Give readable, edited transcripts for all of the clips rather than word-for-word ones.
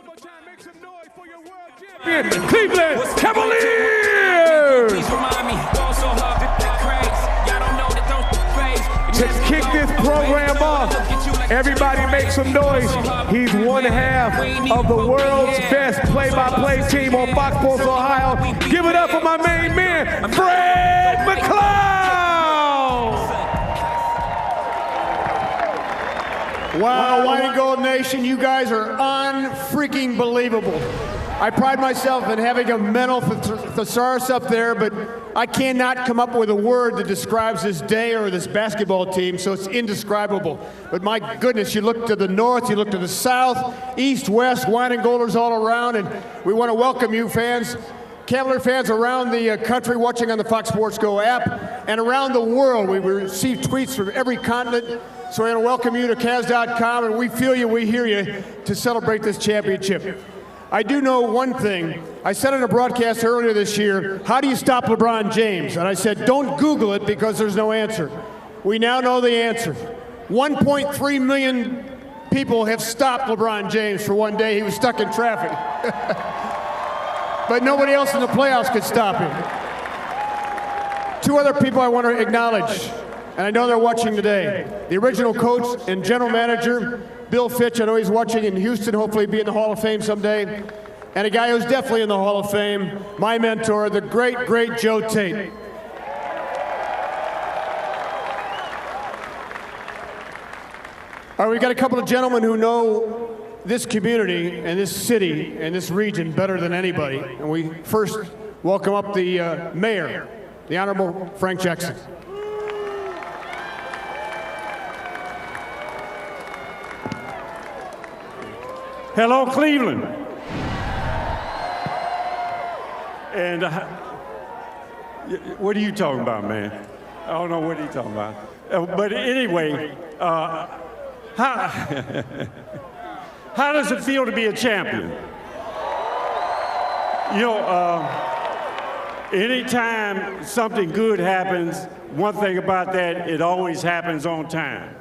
One more time, make some noise for your world champion, Cleveland Cavaliers! To kick this program off, everybody make some noise. He's one half of the world's best play-by-play team on Fox Sports Ohio. Give it up for my main man, Fred McLeod! Wow, White and Gold Nation, you guys are unfreaking believable. I pride myself in having a mental thesaurus up there, but I cannot come up with a word that describes this day or this basketball team, so it's indescribable. But my goodness, you look to the north, you look to the south, east, west, White and Golders all around, and we want to welcome you fans, Cavalier fans around the country watching on the Fox Sports Go app, and around the world. We receive tweets from every continent. So I want to welcome you to Cavs.com, and we feel you, we hear you, to celebrate this championship. I do know one thing. I said in a broadcast earlier this year, how do you stop LeBron James? And I said, don't Google it because there's no answer. We now know the answer. 1.3 million people have stopped LeBron James for one day. He was stuck in traffic. But nobody else in the playoffs could stop him. Two other people I want to acknowledge, and I know they're watching today. The original coach and general manager, Bill Fitch. I know he's watching in Houston, hopefully be in the Hall of Fame someday. And a guy who's definitely in the Hall of Fame, my mentor, the great, great Joe Tate. All right, we've got a couple of gentlemen who know this community and this city and this region better than anybody. And we first welcome up the mayor, the Honorable Frank Jackson. Hello, Cleveland. And what are you talking about, man? I don't know what you're talking about. But anyway, how does it feel to be a champion? You know, anytime something good happens, one thing about that, it always happens on time.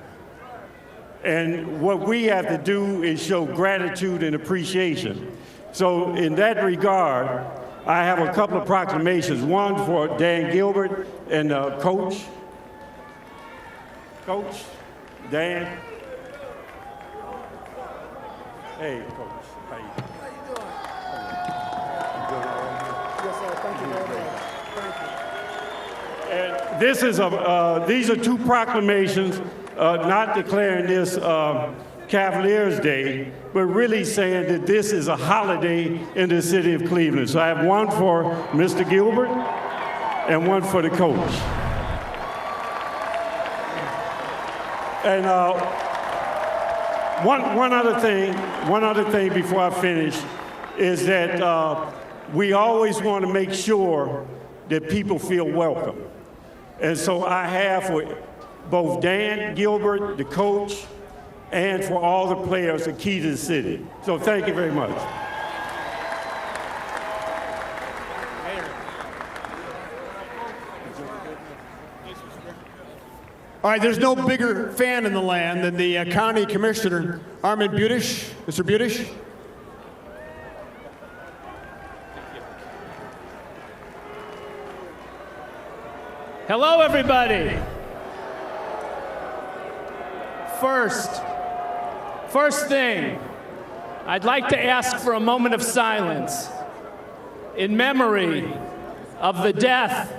And what we have to do is show gratitude and appreciation. So in that regard, I have a couple of proclamations. One for Dan Gilbert and Coach. Coach, Dan. Hey, Coach. How you doing? Yes, sir. Thank you very much. And this is these are two proclamations. Not declaring this Cavaliers Day, but really saying that this is a holiday in the city of Cleveland. So I have one for Mr. Gilbert and one for the coach. And one other thing before I finish is that we always want to make sure that people feel welcome. And so I have for both Dan Gilbert, the coach, and for all the players, the key to the city. So thank you very much. All right, there's no bigger fan in the land than the county commissioner, Armin Budish. Mr. Budish. Hello, everybody. First thing, I'd like to ask for a moment of silence in memory of the death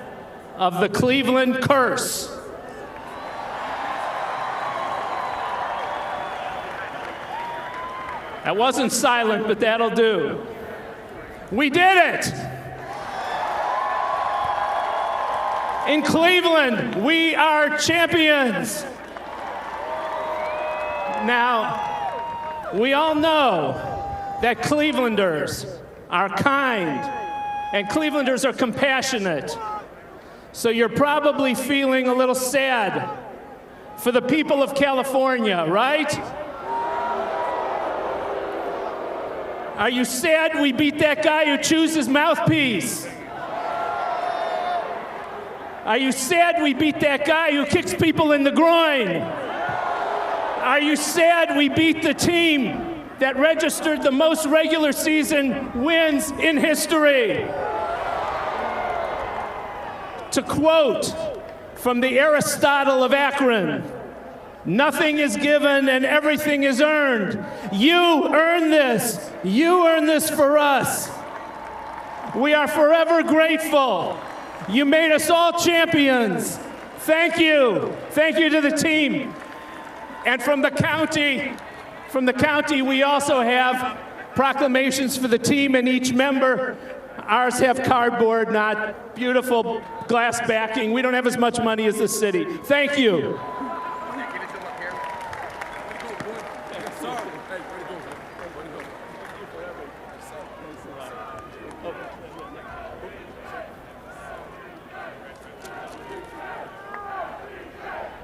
of the Cleveland curse. That wasn't silent, but that'll do. We did it! In Cleveland, we are champions. Now, we all know that Clevelanders are kind and Clevelanders are compassionate. So you're probably feeling a little sad for the people of California, right? Are you sad we beat that guy who chews his mouthpiece? Are you sad we beat that guy who kicks people in the groin? Are you sad we beat the team that registered the most regular season wins in history. To quote from the Aristotle of Akron, nothing is given and everything is earned. You earn this. You earn this for us. We are forever grateful. You made us all champions. Thank you. Thank you to the team. And from the county, we also have proclamations for the team and each member. Ours have cardboard, not beautiful glass backing. We don't have as much money as the city. Thank you.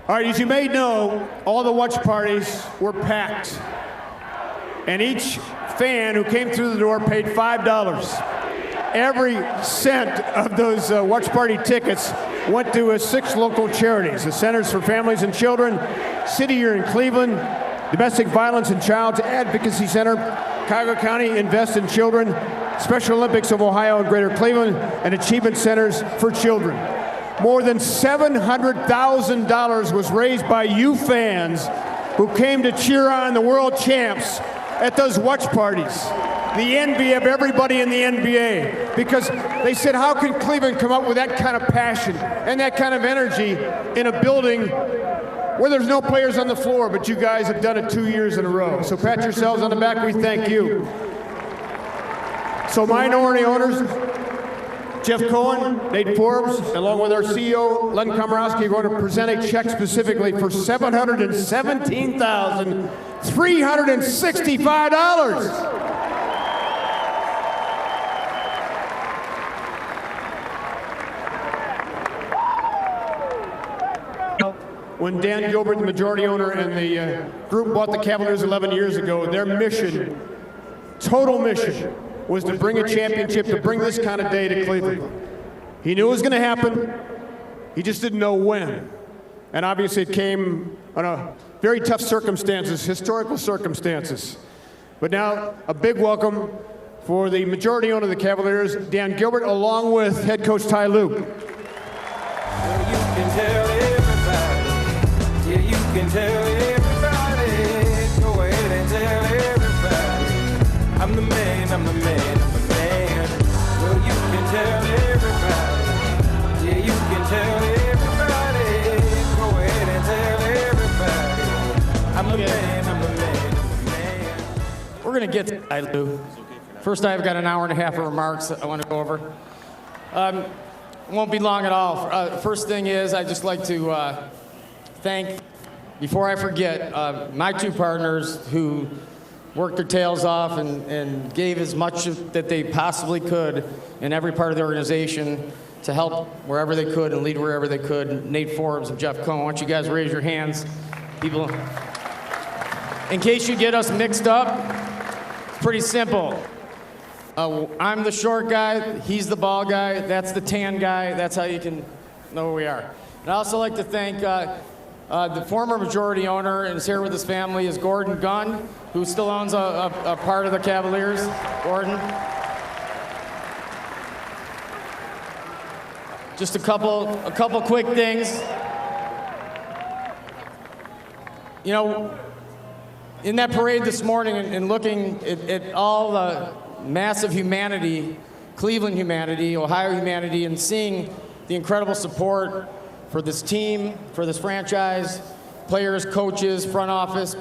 All right, as you may know, all the watch parties were packed. And each fan who came through the door paid $5. Every cent of those watch party tickets went to 6 local charities: the Centers for Families and Children, City Year in Cleveland, Domestic Violence and Child Advocacy Center, Cuyahoga County Invest in Children, Special Olympics of Ohio and Greater Cleveland, and Achievement Centers for Children. More than $700,000 was raised by you fans who came to cheer on the world champs at those watch parties. The envy of everybody in the NBA, because they said, how can Cleveland come up with that kind of passion and that kind of energy in a building where there's no players on the floor, but you guys have done it 2 years in a row. So pat yourselves on the back, we thank you. So minority owners, Jeff Cohen, Nate Forbes, along with our CEO, Len Komorowski, are going to present a check specifically for $717,365. When Dan Gilbert, the majority owner, and the group bought the Cavaliers 11 years ago, their mission, total mission, was to bring a championship, to bring this kind of day to Cleveland. He knew it was going to happen. He just didn't know when. And obviously it came under very tough circumstances, historical circumstances. But now a big welcome for the majority owner of the Cavaliers, Dan Gilbert, along with head coach Ty Lue. Well, you can tell everybody. Yeah, you can tell everybody. Go ahead and tell everybody. I'm the man, I'm the man, I'm the man. Well, you can tell everybody. Yeah, you can tell everybody. Go ahead and tell everybody. I'm the man, I'm the man, I'm the man. We're going to get to Ty Lue. First, I've got an hour and a half of remarks I want to go over. It won't be long at all. First thing is, I'd just like to thank, before I forget, my 2 partners who worked their tails off and gave as much that they possibly could in every part of the organization to help wherever they could and lead wherever they could. Nate Forbes and Jeff Cohen, why don't you guys raise your hands? People, in case you get us mixed up, it's pretty simple. I'm the short guy, he's the bald guy, that's the tan guy, that's how you can know where we are. And I'd also like to thank the former majority owner and is here with his family is Gordon Gunn, who still owns a part of the Cavaliers. Gordon. Just a couple quick things. You know, in that parade this morning and looking at all the massive humanity, Cleveland humanity, Ohio humanity, and seeing the incredible support for this team, for this franchise, players, coaches, front office,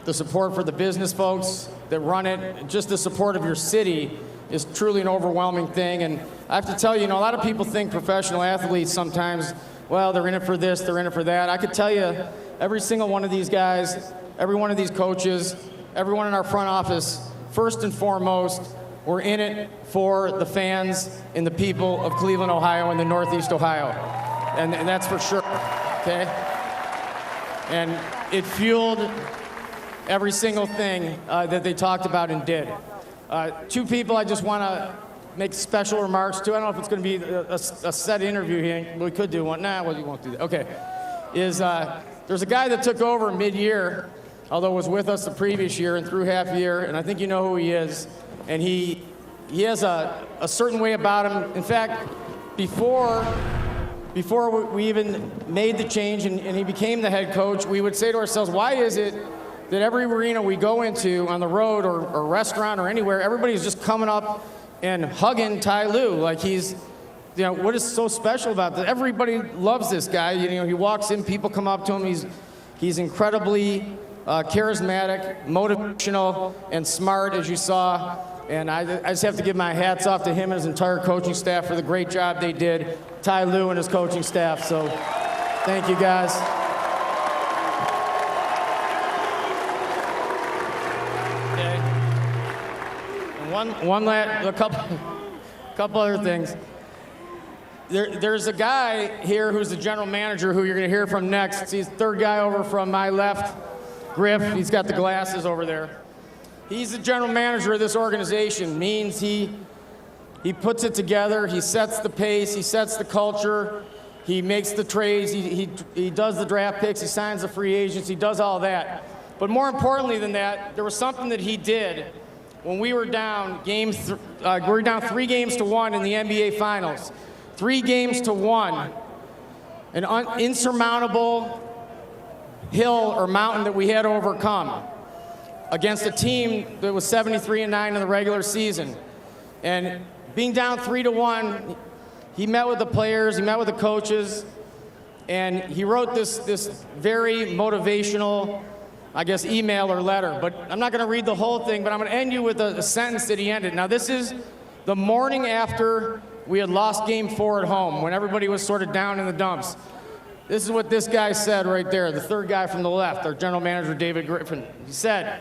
the support for the business folks that run it, just the support of your city is truly an overwhelming thing. And I have to tell you, a lot of people think professional athletes sometimes, well, they're in it for this, they're in it for that. I could tell you, every single one of these guys, every one of these coaches, everyone in our front office, first and foremost, we're in it for the fans and the people of Cleveland, Ohio, and the Northeast Ohio. And that's for sure, okay? And it fueled every single thing that they talked about and did. 2 people I just want to make special remarks to. I don't know if it's going to be a set interview here. We could do one. Nah, well, you won't do that. Okay. There's a guy that took over mid-year although was with us the previous year and through half year, and I think you know who he is. And he has a certain way about him. In fact, before we even made the change and he became the head coach, we would say to ourselves, why is it that every arena we go into on the road or restaurant or anywhere, everybody's just coming up and hugging Ty Lue like he's, what is so special about this? Everybody loves this guy. He walks in, people come up to him. He's incredibly charismatic, motivational, and smart, as you saw. And I just have to give my hats off to him and his entire coaching staff for the great job they did. Ty Lue and his coaching staff. So thank you, guys. Okay. And a couple other things. There's a guy here who's the general manager who you're going to hear from next. He's the third guy over from my left, Griff. He's got the glasses over there. He's the general manager of this organization. Means he puts it together. He sets the pace. He sets the culture. He makes the trades. He does the draft picks. He signs the free agents. He does all that. But more importantly than that, there was something that he did when we were down 3-1 in the NBA Finals. 3 games to 1, an insurmountable hill or mountain that we had to overcome against a team that was 73-9 in the regular season. And being down 3-1, he met with the players, he met with the coaches, and he wrote this very motivational, email or letter. But I'm not going to read the whole thing, but I'm going to end you with a sentence that he ended. Now, this is the morning after we had lost Game 4 at home, when everybody was sort of down in the dumps. This is what this guy said right there, the third guy from the left, our general manager, David Griffin. He said,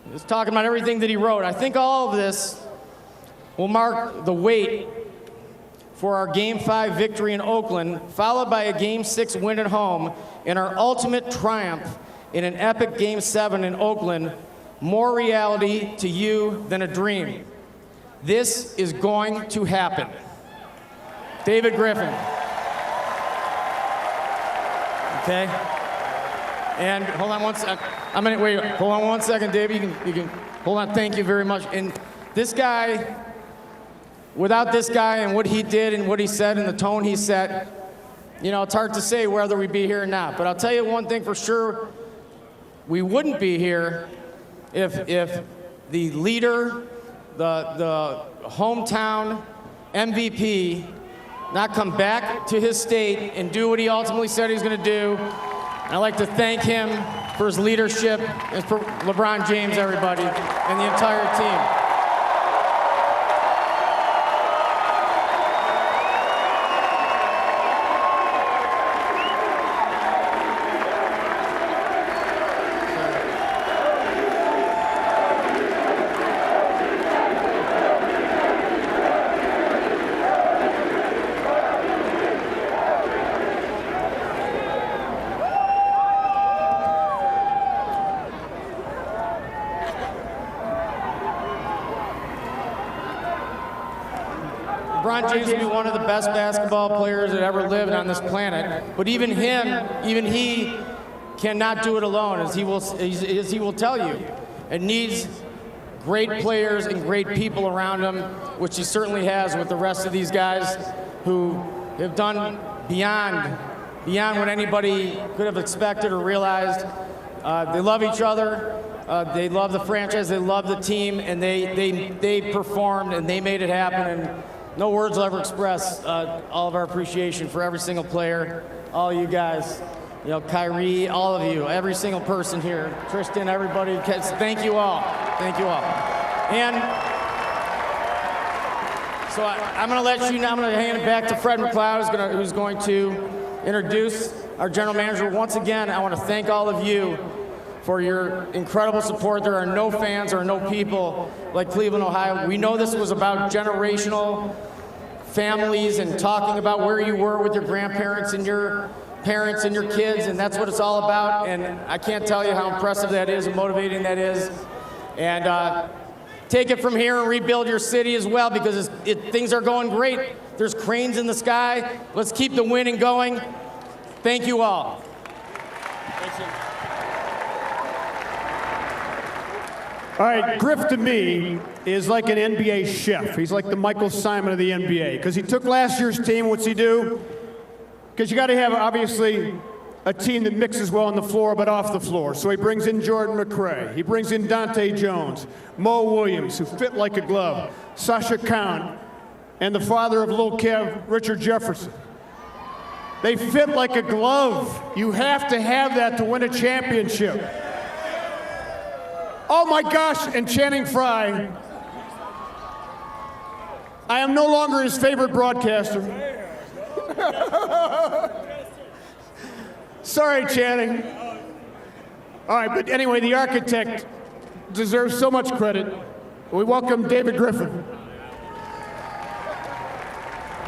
he was talking about everything that he wrote. I think all of this will mark the wait for our Game 5 victory in Oakland, followed by a Game 6 win at home, and our ultimate triumph in an epic Game 7 in Oakland, more reality to you than a dream. This is going to happen. David Griffin. Okay? And hold on one second. Hold on one second, Dave. You can hold on. Thank you very much. And this guy, without this guy and what he did and what he said and the tone he set, it's hard to say whether we'd be here or not. But I'll tell you one thing for sure, we wouldn't be here if the leader, the hometown MVP, not come back to his state and do what he ultimately said he's going to do. And I'd like to thank him for his leadership and for LeBron James, everybody, and the entire team. LeBron James will be one of the best basketball players that ever lived on this planet. But even he cannot do it alone, as he will tell you. It needs great players and great people around him, which he certainly has with the rest of these guys who have done beyond what anybody could have expected or realized. They love each other. They love the franchise. They love the team, and they performed and they made it happen. And no words will ever express all of our appreciation for every single player, all you guys, Kyrie, all of you, every single person here, Tristan, everybody. Thank you all. Thank you all. And so I'm going to let you now. I'm going to hand it back to Fred McLeod, who's going to introduce our general manager. Once again, I want to thank all of you for your incredible support. There are no fans or no people like Cleveland, Ohio. We know this was about generational families and talking about where you were with your grandparents and your parents and your kids, and that's what it's all about. And I can't tell you how impressive that is and motivating that is. And take it from here and rebuild your city as well, because things are going great. There's cranes in the sky. Let's keep the winning going. Thank you all. All right, Griff to me is like an NBA chef. He's like the Michael Simon of the NBA because he took last year's team. What's he do? Because you got to have, obviously, a team that mixes well on the floor but off the floor. So he brings in Jordan McRae. He brings in Dante Jones, Mo Williams, who fit like a glove, Sasha Khan, and the father of Lil Kev, Richard Jefferson. They fit like a glove. You have to have that to win a championship. Oh my gosh, and Channing Frye. I am no longer his favorite broadcaster. Sorry, Channing. All right, but anyway, the architect deserves so much credit. We welcome David Griffin.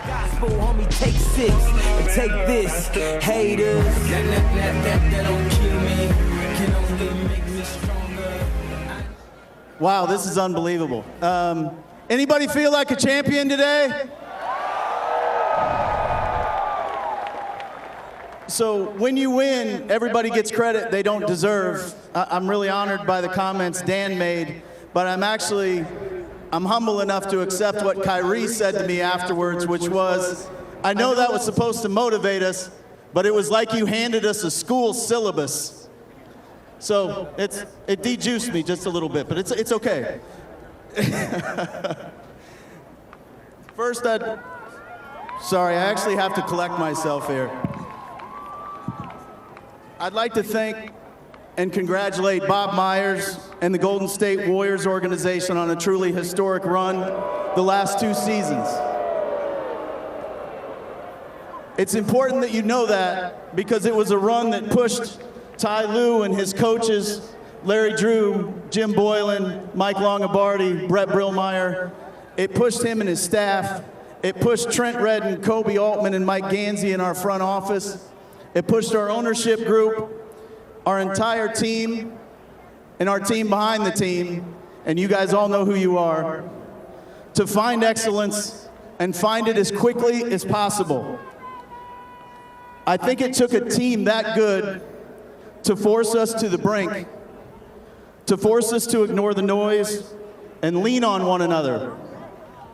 Gospel, homie, take 6 and take this. Haters, that don't kill me, can only make me stronger. Wow, this is unbelievable. Anybody feel like a champion today? So when you win, everybody gets credit they don't deserve. I'm really honored by the comments Dan made, but I'm humble enough to accept what Kyrie said to me afterwards, which was, I know that was supposed to motivate us, but it was like you handed us a school syllabus. So it de-juiced me just a little bit, but it's okay. First, sorry, I actually have to collect myself here. I'd like to thank and congratulate Bob Myers and the Golden State Warriors organization on a truly historic run the last 2 seasons. It's important that you know that because it was a run that pushed Ty Lue and his coaches, Larry Drew, Jim Boylan, Mike Longobardi, Brett Brillmeyer. It pushed him and his staff. It pushed Trent Redden, Kobe Altman, and Mike Gansey in our front office. It pushed our ownership group, our entire team, and our team behind the team, and you guys all know who you are, to find excellence and find it as quickly as possible. I think it took a team that good to force us to the brink, to force us to ignore the noise and lean on one another,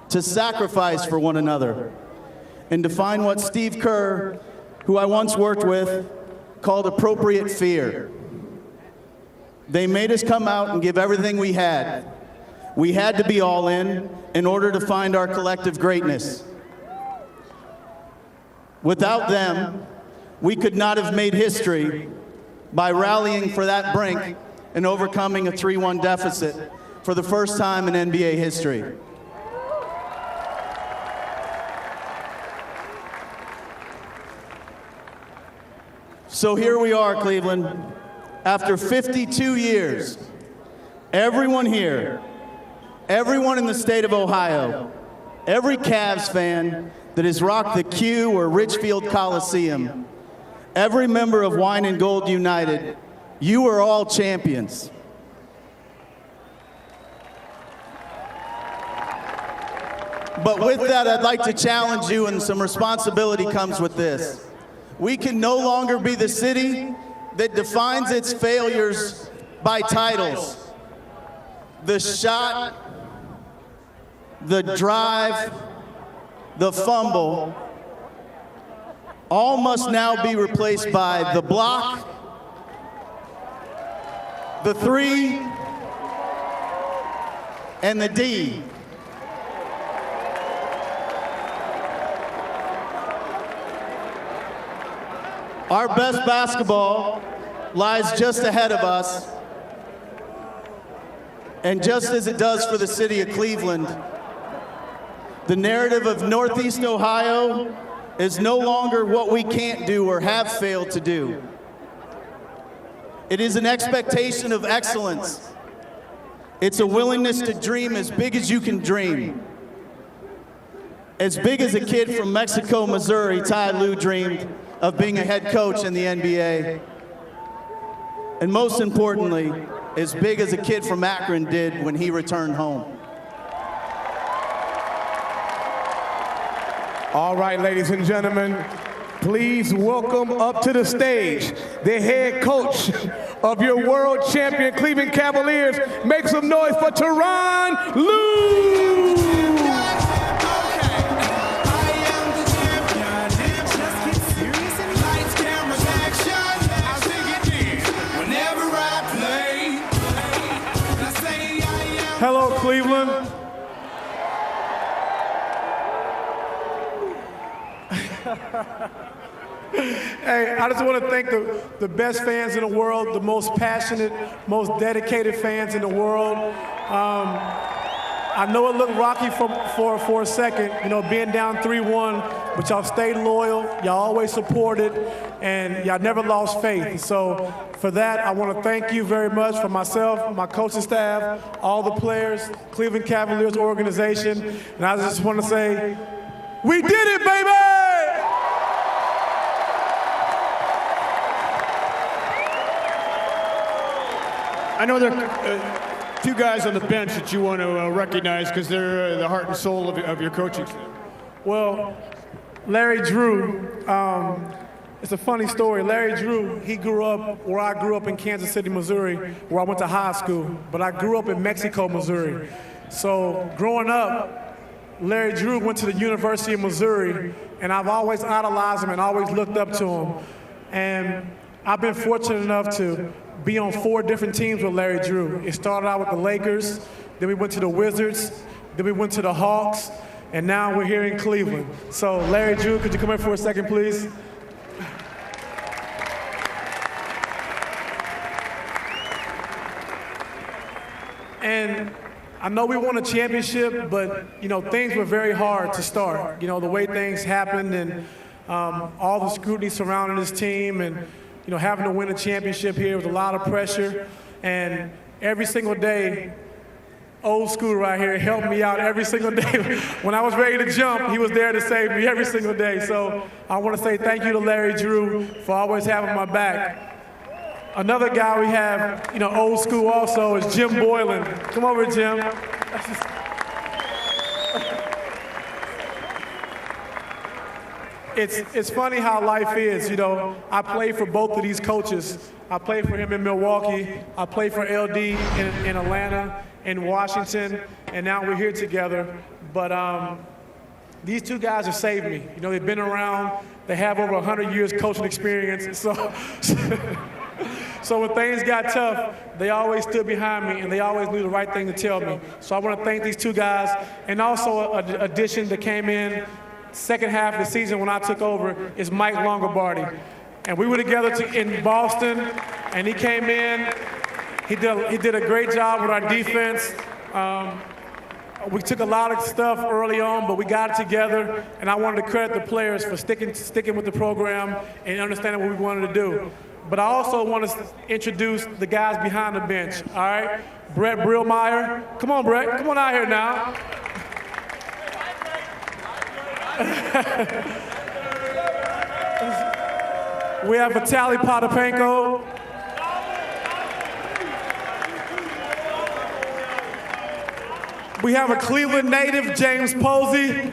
to sacrifice for one another, and to find what Steve Kerr, who I once worked with, called appropriate fear. They made us come out and give everything we had. We had to be all in order to find our collective greatness. Without them, we could not have made history by rallying for that brink and overcoming a 3-1 deficit for the first time in NBA history. So here we are, Cleveland. After 52 years, everyone here, everyone in the state of Ohio, every Cavs fan that has rocked the Q or Richfield Coliseum, every member of Wine and Gold United, you are all champions. But with that, I'd like to challenge you, and some responsibility comes with this. We can no longer be the city that defines its failures by titles. The shot, the drive, the fumble, all must now be replaced by the block, the 3, and the D. Our best basketball lies just ahead of us, and just as it does for the city of Cleveland, the narrative of Northeast Ohio is no longer what we can't do or have failed to do. It is an expectation of excellence. It's a willingness to dream as big as you can dream. As big as a kid from Mexico, Missouri, Ty Lue dreamed of being a head coach in the NBA. And most importantly, as big as a kid from Akron did when he returned home. All right, ladies and gentlemen, please welcome up to the stage the head coach of your world champion Cleveland Cavaliers. Make some noise for Tyronn Lue. Hello, Cleveland. Hey, I just want to thank the best fans in the world, the most passionate, most dedicated fans in the world. I know it looked rocky for a second, you know, being down 3-1, but y'all stayed loyal, y'all always supported, and y'all never lost faith. So for that, I want to thank you very much for myself, my coaching staff, all the players, Cleveland Cavaliers organization, and I just want to say, we did it, baby! I know there are two guys on the bench that you want to recognize because they're the heart and soul of your coaching staff. Well, Larry Drew, it's a funny story. Larry Drew, he grew up where I grew up in Kansas City, Missouri, where I went to high school, but I grew up in Mexico, Missouri. So growing up, Larry Drew went to the University of Missouri, and I've always idolized him and always looked up to him. And I've been fortunate enough to be on 4 different teams with Larry Drew. It started out with the Lakers, then we went to the Wizards, then we went to the Hawks, and now we're here in Cleveland. So Larry Drew, could you come here for a second, please? And I know we won a championship, but you know, things were very hard to start. You know, the way things happened and all the scrutiny surrounding this team, and you know, having to win a championship here was a lot of pressure. And every single day, old school right here helped me out every single day. When I was ready to jump, he was there to save me every single day. So I want to say thank you to Larry Drew for always having my back. Another guy we have, you know, old school also, is Jim Boylan. Come over, Jim. It's funny how life is, you know. I played for both of these coaches. I played for him in Milwaukee. I played for LD in Atlanta, in Washington, and now we're here together. But these two guys have saved me. You know, they've been around. They have over 100 years coaching experience. So when things got tough, they always stood behind me, and they always knew the right thing to tell me. So I want to thank these two guys, and also an addition that came in second half of the season when I took over is Mike Longobardi. And we were together in Boston, and he came in. He did a great job with our defense. We took a lot of stuff early on, but we got it together, and I wanted to credit the players for sticking with the program and understanding what we wanted to do. But I also want to introduce the guys behind the bench, all right? Brett Brillmeyer. Come on, Brett. Come on out here now. We have Vitaly Potapenko. We have a Cleveland native, James Posey.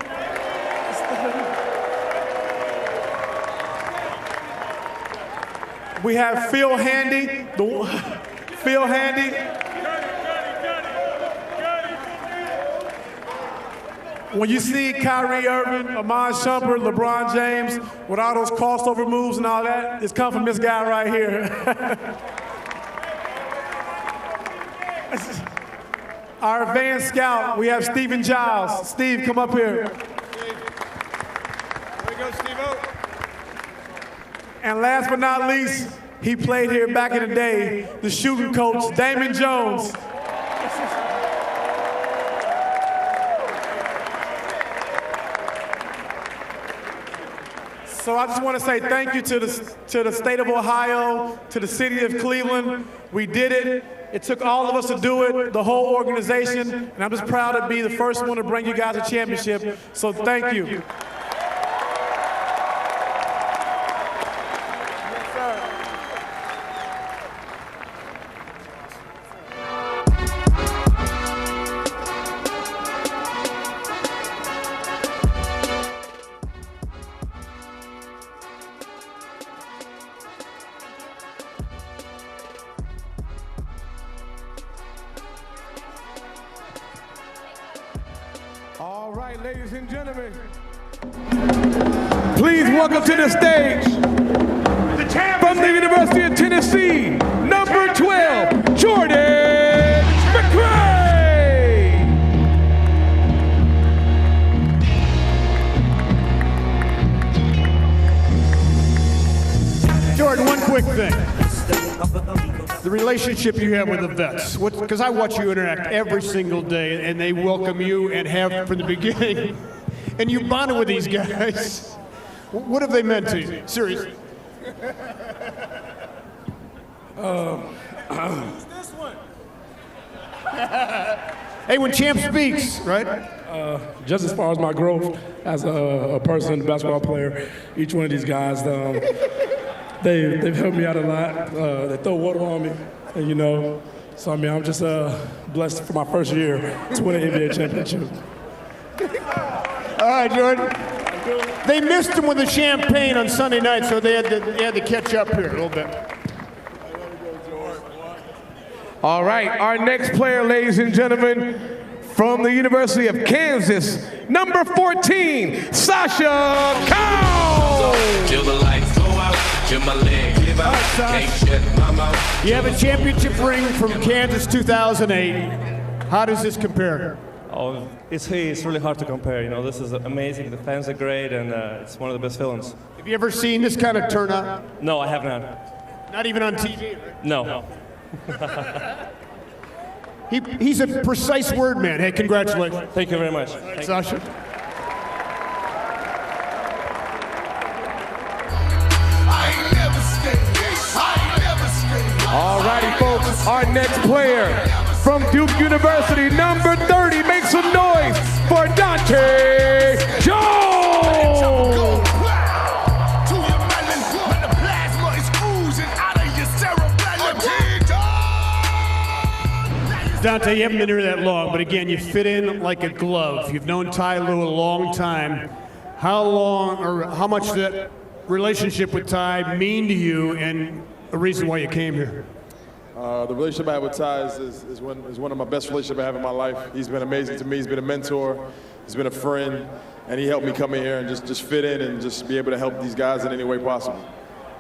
We have Phil Handy. Phil Handy. When you see Kyrie Irving, Amon Shumpert, LeBron James, with all those crossover moves and all that, it's come from this guy right here. Our advanced scout, we have Stephen Giles. Steve, come up here. There we go, Steve-O. And last but not least, he played here back in the day, the shooting coach, Damon Jones. So I just want to say thank you to the state of Ohio, to the city of Cleveland. We did it. It took all of us to do it, the whole organization, and I'm just proud to be the first one to bring you guys a championship. So thank you. right, ladies and gentlemen, please welcome to the stage, from the University of Tennessee, number 12, Jordan McRae. Jordan, one quick thing. The relationship you have with the vets, because I watch you interact every single day, and they welcome you and have from the beginning, and you bonded with these guys. What have they meant to you? Seriously. Hey, when champ speaks, right? Just as far as my growth as a person, a basketball player, each one of these guys, they've helped me out a lot. They throw water on me, and, you know, so I mean, I'm just blessed for my first year to win an NBA championship. All right, Jordan. They missed him with the champagne on Sunday night, so they had to catch up here a little bit. All right, our next player, ladies and gentlemen, from the University of Kansas, number 14, Sasha Cow. Till the lights go out, till my leg give out. Can't shut my mouth. You have a championship ring from Kansas 2008. How does this compare? Oh, it's really hard to compare. You know, this is amazing. The fans are great, and it's one of the best feelings. Have you ever seen this kind of turnout? No, I have not. Not even on TV, right? No. He's a precise word man. Hey, congratulations. Thank you very much. Sasha. All righty, folks, our next player from Duke University, number 30, make some noise for Dante Jones. Dante, you haven't been here that long, but again, you fit in like a glove. You've known Ty Lue a long time. How long or how much did that relationship with Ty mean to you and the reason why you came here? The relationship I have with Ty is one of my best relationships I have in my life. He's been amazing to me. He's been a mentor. He's been a friend. And he helped me come in here and just fit in and just be able to help these guys in any way possible.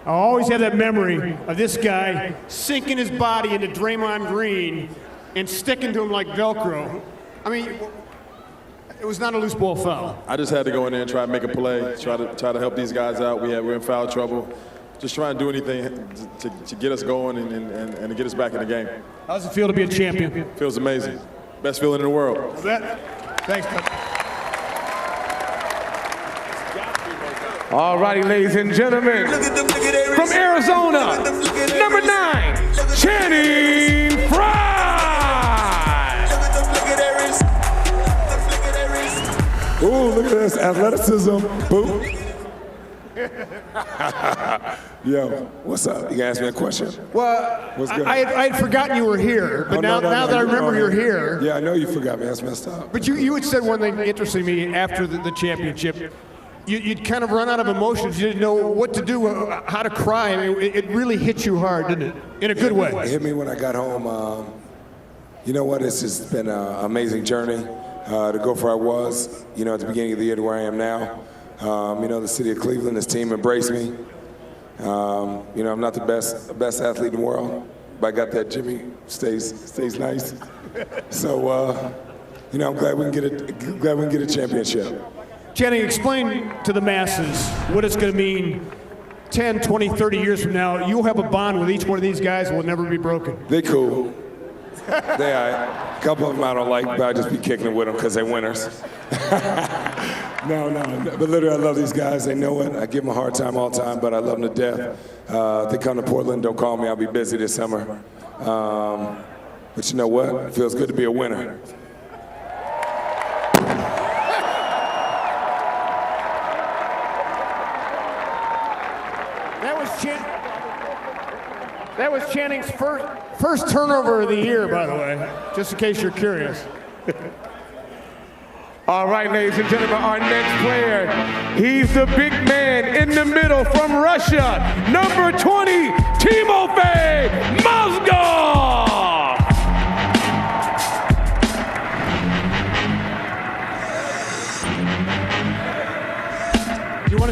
I always have that memory of this guy sinking his body into Draymond Green and sticking to him like Velcro. I mean, it was not a loose ball foul. I just had to go in there and try to make a play, try to help these guys out. We're in foul trouble. Just trying to do anything to get us going and to get us back in the game. How does it feel to be a champion? Feels amazing. Best feeling in the world. Thanks, bud. All righty, ladies and gentlemen, from Arizona, number 9, Channing Frye. Ooh, look at this, athleticism, boom. Yo, what's up? You gonna ask me a question? Well, what's good? I had forgotten you were here, but now that I remember you're here. Yeah, I know you forgot me. That's messed up. But you had said one thing interesting to me after the championship. You'd kind of run out of emotions. You didn't know what to do, how to cry. I mean, it really hit you hard, didn't it? In a good way. It hit me when I got home. You know what? It's just been an amazing journey to go where I was, you know, at the beginning of the year to where I am now. You know, the city of Cleveland, this team embraced me. You know, I'm not the best athlete in the world, but I got that Jimmy stays nice. So, you know, I'm glad we can get a championship. Channing, explain to the masses what it's going to mean 10, 20, 30 years from now. You'll have a bond with each one of these guys that will never be broken. They cool. They all right. A couple of them I don't like, but I just be kicking it with them because they're winners. No. But literally, I love these guys. They know it. I give them a hard time all the time, but I love them to death. If they come to Portland, don't call me. I'll be busy this summer. But you know what? It feels good to be a winner. That was Channing's first turnover of the year, by the way, just in case you're curious. All right, ladies and gentlemen, our next player, he's the big man in the middle from Russia, number 20, Timofey Mozgov.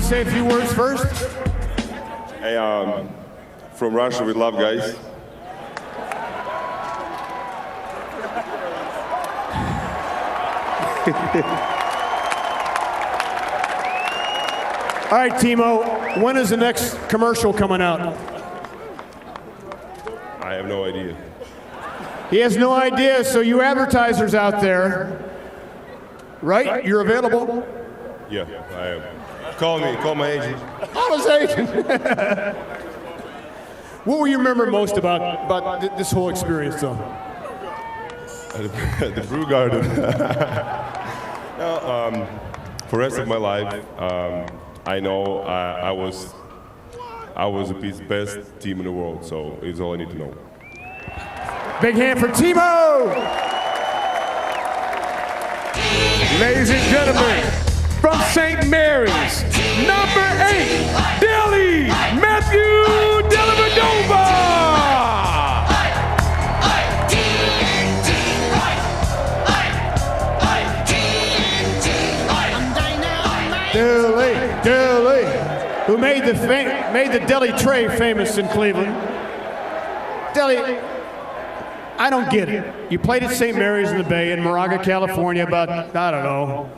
to say a few words first? Hey, from Russia, we love guys. All right, Timo, when is the next commercial coming out? I have no idea. He has no idea, so you advertisers out there, right? You're available? Yeah, I am. Call me, call my agent. Call his agent. What will you remember most about this whole experience, though? The brew garden. No, for the rest of my life, I know I was the best team in the world, so it's all I need to know. Big hand for Timo! Ladies and gentlemen, from St. Mary's, number 8, Deli Matthew Dellavedova! Deli, who made the deli tray famous in Cleveland. Deli, I don't get it. You played at St. Mary's in the Bay in Moraga, California, about, I don't know,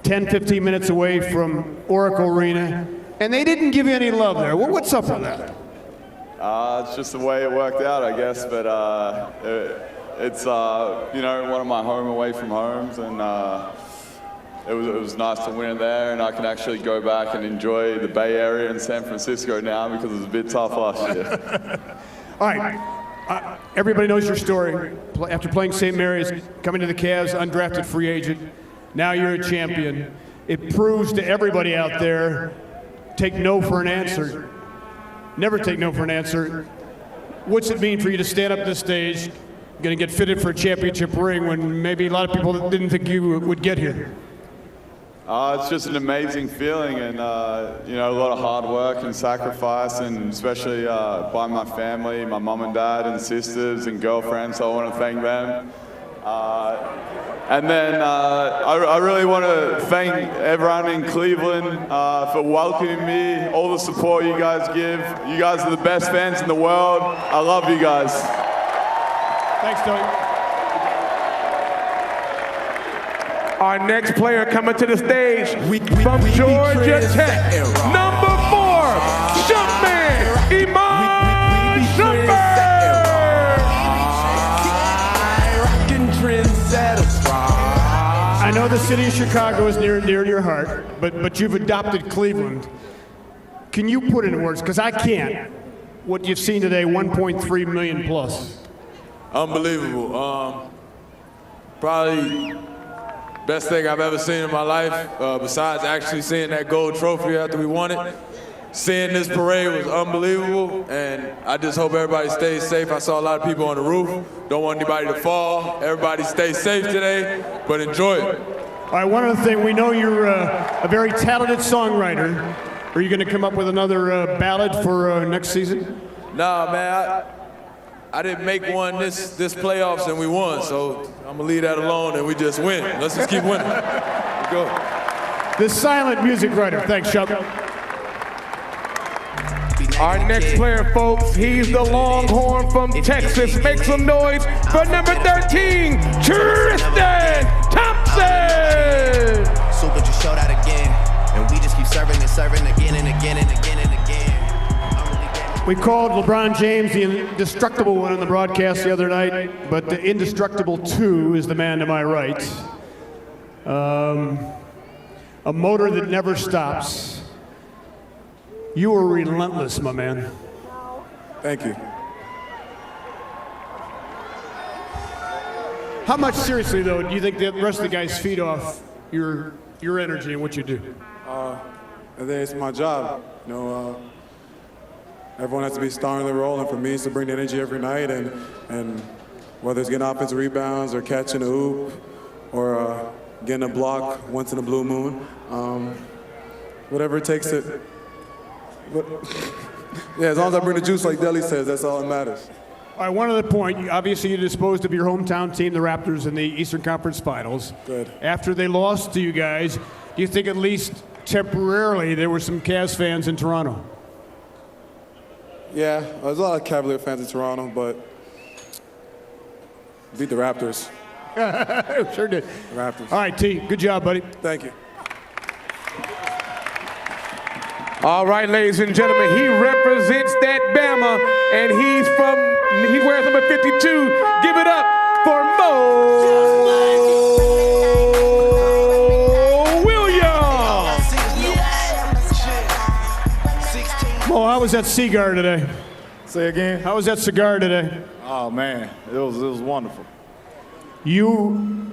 10, 15 minutes away from Oracle Arena, and they didn't give you any love there. What's up with that? It's just the way it worked out, I guess, but it's one of my home away from homes, and it was nice to win it there, and I can actually go back and enjoy the Bay Area and San Francisco now because it was a bit tough last year. All right. Everybody knows your story. After playing St. Mary's, coming to the Cavs, undrafted free agent, now you're a champion. It proves to everybody out there, take no for an answer. Never take no for an answer. What's it mean for you to stand up this stage, going to get fitted for a championship ring when maybe a lot of people didn't think you would get here? It's just an amazing feeling, and a lot of hard work and sacrifice, and especially by my family, my mom and dad and sisters and girlfriends, so I want to thank them. And then I really want to thank everyone in Cleveland for welcoming me, all the support you guys give. You guys are the best fans in the world. I love you guys. Thanks, Tony. Our next player coming to the stage from Georgia Tech, number 4, Jumpman, Iman Shumpert. I know the city of Chicago is near and dear to your heart, but you've adopted Cleveland. Can you put in words, because I can't, what you've seen today, 1.3 million plus? Unbelievable. Probably best thing I've ever seen in my life, besides actually seeing that gold trophy after we won it. Seeing this parade was unbelievable, and I just hope everybody stays safe. I saw a lot of people on the roof. Don't want anybody to fall. Everybody stay safe today, but enjoy it. All right, one other thing, we know you're a very talented songwriter. Are you going to come up with another ballad for next season? Nah, man, I didn't make one this playoffs and we won, so I'm gonna leave that alone and we just win. Let's just keep winning. Let's go. The silent music writer. Thanks, Chuck. Our next player, folks, he's the Longhorn from Texas. Make some noise for number 13, Tristan Thompson. Super just showed out again, and we just keep serving and serving again and again and again and again. We called LeBron James the indestructible one on the broadcast the other night, but the indestructible 2 is the man to my right. A motor that never stops. You were relentless, my man. Thank you. How much, seriously though, do you think the rest of the guys feed off your energy and what you do? I think it's my job. Everyone has to be starring their role, and for me, it's to bring the energy every night, and whether it's getting offensive rebounds or catching a hoop or getting a block once in a blue moon, whatever it takes to. Yeah, as long as I bring the juice, like Deli says, that's all that matters. All right, one other point. Obviously, you disposed of your hometown team, the Raptors, in the Eastern Conference Finals. Good. After they lost to you guys, do you think at least temporarily there were some Cavs fans in Toronto. Yeah, there's a lot of Cavalier fans in Toronto, but beat the Raptors. Sure did. The Raptors. All right, T, good job, buddy. Thank you. All right, ladies and gentlemen, he represents that Bama, and he wears number 52. Give it up for Mo Williams. Mo, how was that cigar today? Say again? How was that cigar today? Oh, man, it was wonderful. You,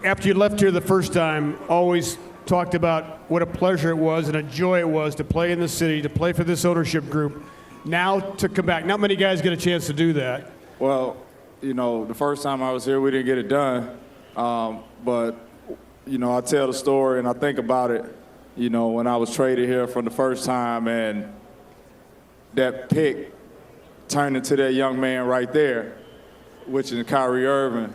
after you left here the first time, always talked about what a pleasure it was and a joy it was to play in the city, to play for this ownership group. Now to come back, not many guys get a chance to do that. Well, you know, the first time I was here, we didn't get it done. But, you know, I tell the story and I think about it, you know, when I was traded here from the first time and that pick turned into that young man right there, which is Kyrie Irving.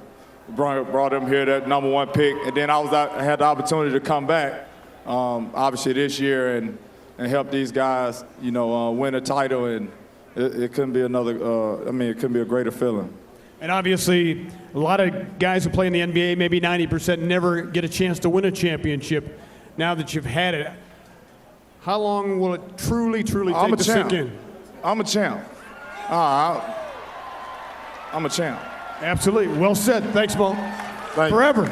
Brought him here, that number 1 pick, and then I had the opportunity to come back, obviously this year, and help these guys, you know, win a title, and it couldn't be another. It couldn't be a greater feeling. And obviously, a lot of guys who play in the NBA, maybe 90%, never get a chance to win a championship. Now that you've had it, how long will it truly take to sink in? I'm a champ. I'm a champ. Absolutely. Well said. Thanks, Mo. Forever.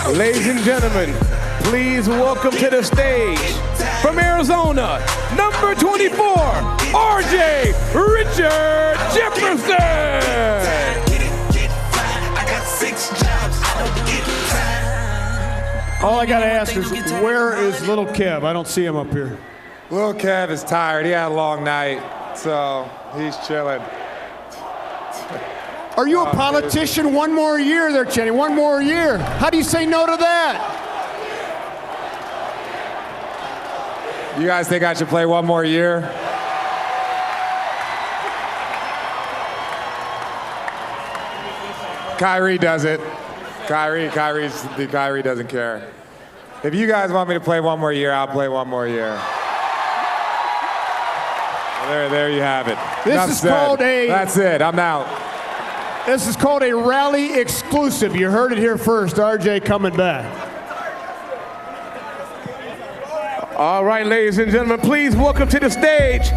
Ladies and gentlemen, please welcome to the stage from Arizona, number 24, RJ Richard Jefferson. All I got to ask is, where is little Kev? I don't see him up here. Little Kev is tired. He had a long night, so he's chilling. Are you a politician? One more year there, Chenny. One more year. How do you say no to that? You guys think I should play one more year? Kyrie does it. Kyrie doesn't care. If you guys want me to play one more year, I'll play one more year. There you have it. That's it. I'm out. This is called a rally exclusive. You heard it here first. RJ coming back. All right, ladies and gentlemen, please welcome to the stage.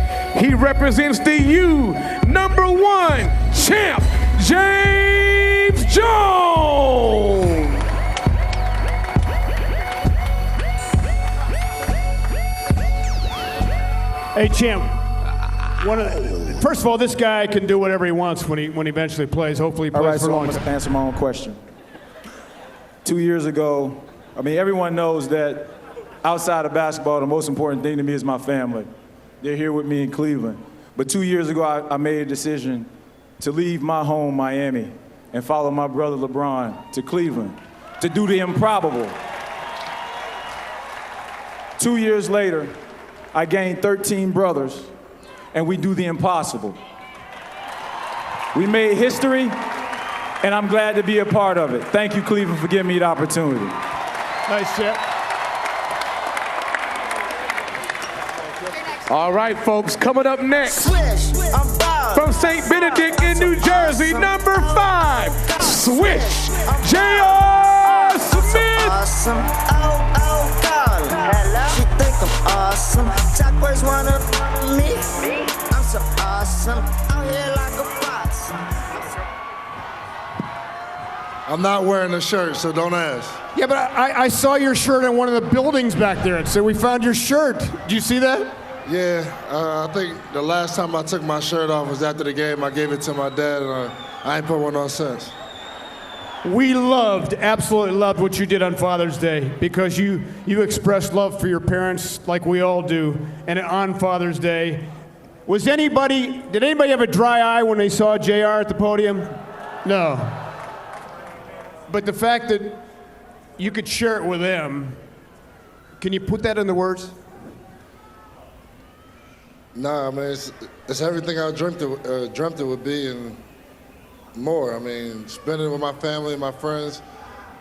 He represents the U, number 1 champ, James Jones. Hey, champ. First of all, this guy can do whatever he wants when he eventually plays. Hopefully he plays for long. I'm going to answer my own question. 2 years ago, everyone knows that outside of basketball, the most important thing to me is my family. They're here with me in Cleveland. But 2 years ago, I made a decision to leave my home, Miami, and follow my brother LeBron to Cleveland to do the improbable. 2 years later, I gained 13 brothers, and we do the impossible. We made history, and I'm glad to be a part of it. Thank you, Cleveland, for giving me the opportunity. Nice, champ. All right, folks, coming up next, from St. Benedict in New Jersey, number 5, Swish, J.R. Smith. Awesome. Oh, darling. Hello. She think I'm awesome. Top words wanna me. I'm so awesome. Out here like a fox. I'm not wearing a shirt, so don't ask. Yeah, but I saw your shirt in one of the buildings back there. It said we found your shirt. Did you see that? Yeah, I think the last time I took my shirt off was after the game. I gave it to my dad, and I ain't put one on since. We absolutely loved what you did on Father's Day, because you expressed love for your parents like we all do. And on Father's Day, did anybody have a dry eye when they saw JR at the podium? No. But the fact that you could share it with them, can you put that into words? Nah, I mean, it's everything I dreamt it would be and more. I mean, spending it with my family and my friends,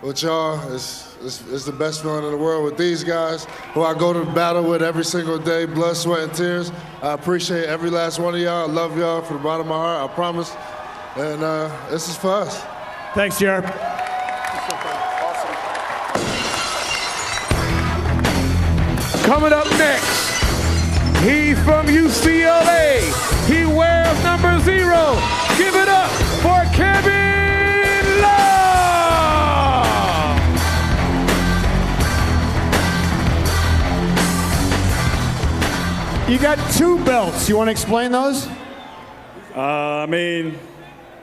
with y'all. It's the best feeling in the world with these guys who I go to battle with every single day, blood, sweat, and tears. I appreciate every last one of y'all. I love y'all from the bottom of my heart, I promise. And this is for us. Thanks, Jared. Coming up next, he's from UCLA. He wears number 0. Give it up for Kevin Love. You got 2 belts. You want to explain those? I mean,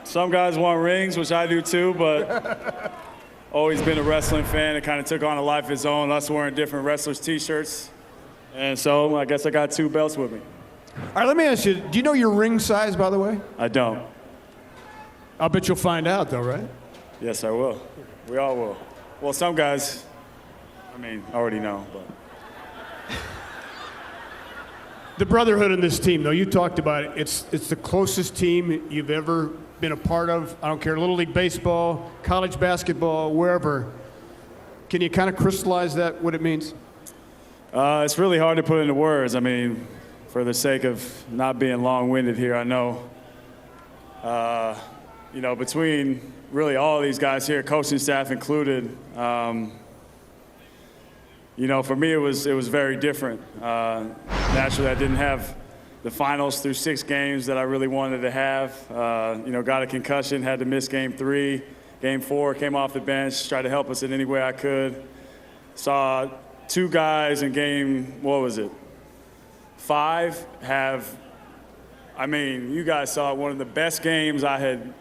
some guys want rings, which I do too, but always been a wrestling fan. It kind of took on a life of its own. Us wearing different wrestlers' t-shirts. And so I guess I got 2 belts with me. All right, let me ask you, do you know your ring size, by the way? I don't. I'll bet you'll find out, though, right? Yes, I will. We all will. Well, some guys, I mean, already know, but. The brotherhood in this team, though, you talked about it. It's the closest team you've ever been a part of. I don't care, Little League baseball, college basketball, wherever. Can you kind of crystallize that, what it means? It's really hard to put into words. I mean, for the sake of not being long-winded here, I know, you know, between really all of these guys here, coaching staff included, you know, for me it was very different. Naturally, I didn't have the finals through 6 games that I really wanted to have. You know, got a concussion, had to miss game 3. Game 4, came off the bench, tried to help us in any way I could. Saw 2 guys in game, what was it, 5 have, I mean, you guys saw one of the best games I had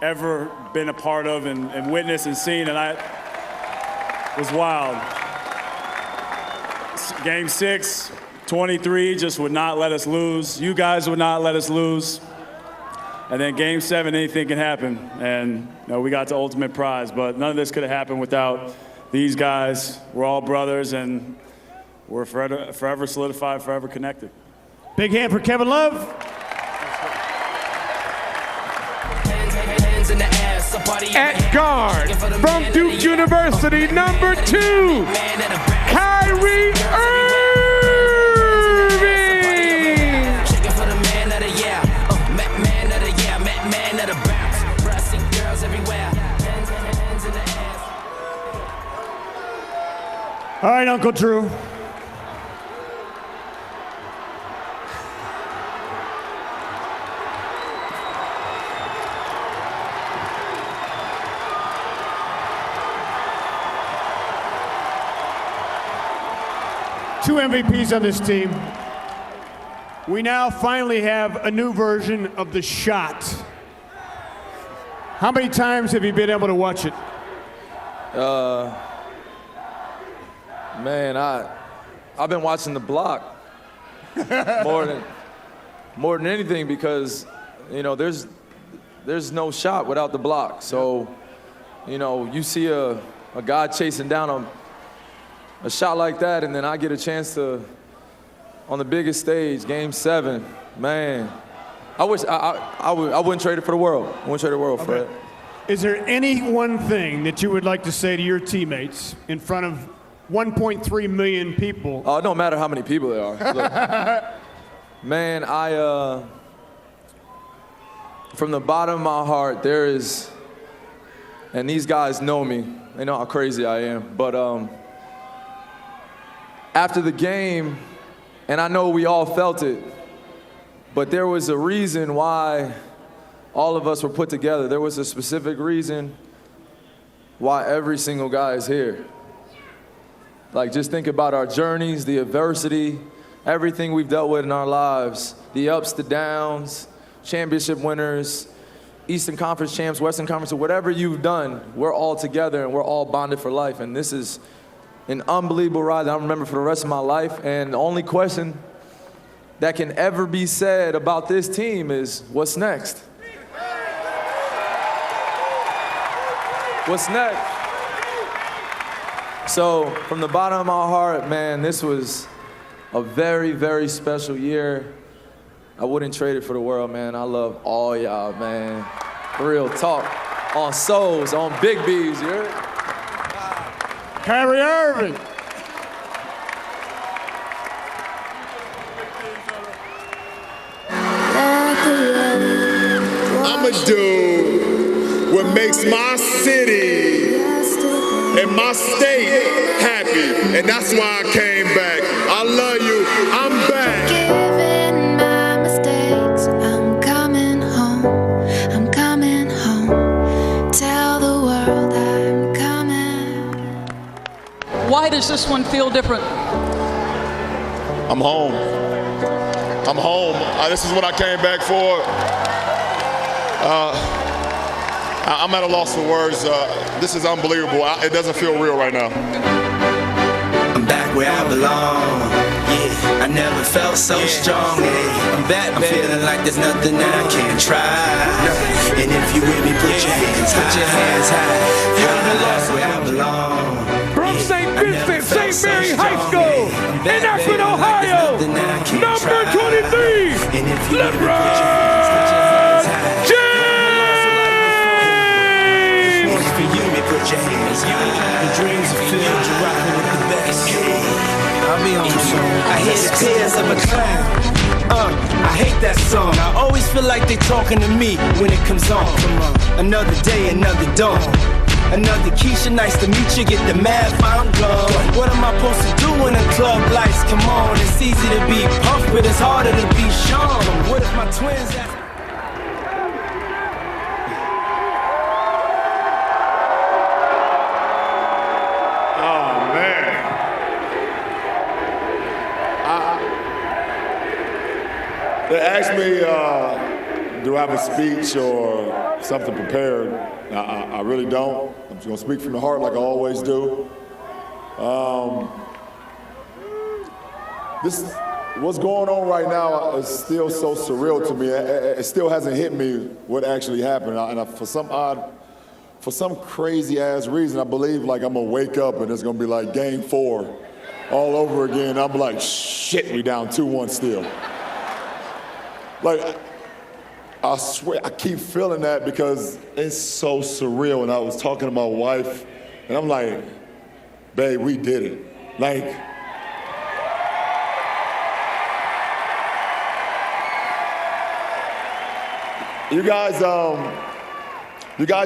ever been a part of and witnessed and seen, and I was wild. Game 6, 23 just would not let us lose. You guys would not let us lose. And then game 7, anything can happen. And you know, we got the ultimate prize, but none of this could have happened without these guys. We're all brothers, and we're forever solidified, forever connected. Big hand for Kevin Love. At guard, from Duke University, number 2, Kyrie Irving. All right, Uncle Drew. Two MVPs on this team. We now finally have a new version of the shot. How many times have you been able to watch it? Man, I've been watching the block more than anything because, you know, there's no shot without the block. So, you know, you see a guy chasing down a shot like that, and then I get a chance to, on the biggest stage, Game 7, man, I wish I wouldn't trade it for the world. I wouldn't trade the world for it. Is there any one thing that you would like to say to your teammates in front of 1.3 million people? Oh, it don't matter how many people there are. Look, man, from the bottom of my heart, there is, and these guys know me. They know how crazy I am. But after the game, and I know we all felt it, but there was a reason why all of us were put together. There was a specific reason why every single guy is here. Like, just think about our journeys, the adversity, everything we've dealt with in our lives, the ups, the downs, championship winners, Eastern Conference champs, Western Conference, whatever you've done, we're all together and we're all bonded for life. And this is an unbelievable ride that I'll remember for the rest of my life. And the only question that can ever be said about this team is, what's next? What's next? So from the bottom of my heart, man, this was a very, very special year. I wouldn't trade it for the world, man. I love all y'all, man. Real talk. On souls, on big B's, you heard? Kyrie Irving. I'ma do what makes my city and my state happy, and that's why I came back. I love you. I'm back. Forgiving my mistakes, I'm coming home. I'm coming home. Tell the world I'm coming. Why does this one feel different? I'm home. I'm home. This is what I came back for. I'm at a loss for words. This is unbelievable. It doesn't feel real right now. I'm back where I belong. Yeah, I never felt so strong. Yeah, I'm back, I'm feeling like there's nothing that I can't try. And if you with me, put your hands high. I'm back where I belong. From St. Vincent, St. Mary High School in Akron, Ohio, number 23, LeBron James! Put your hands high. The dreams are filled, you're rocking with the best. I'll be on soon. I hear the tears of a clown. I hate that song. I always feel like they talking to me when it comes on. Another day, another dawn. Another Keisha, nice to meet you. Get the math, I'm gone. What am I supposed to do when the club lights come on? It's easy to be Puff, but it's harder to be Sean. What if my twins ask? They asked me, do I have a speech or something prepared? I really don't. I'm just gonna speak from the heart like I always do. What's going on right now is still so surreal to me. It still hasn't hit me what actually happened. And for some crazy ass reason, I believe like I'm gonna wake up and it's gonna be like game 4 all over again. I'm like, shit, we down 2-1 still. Like, I swear, I keep feeling that because it's so surreal. And I was talking to my wife, and I'm like, babe, we did it. Like, you guys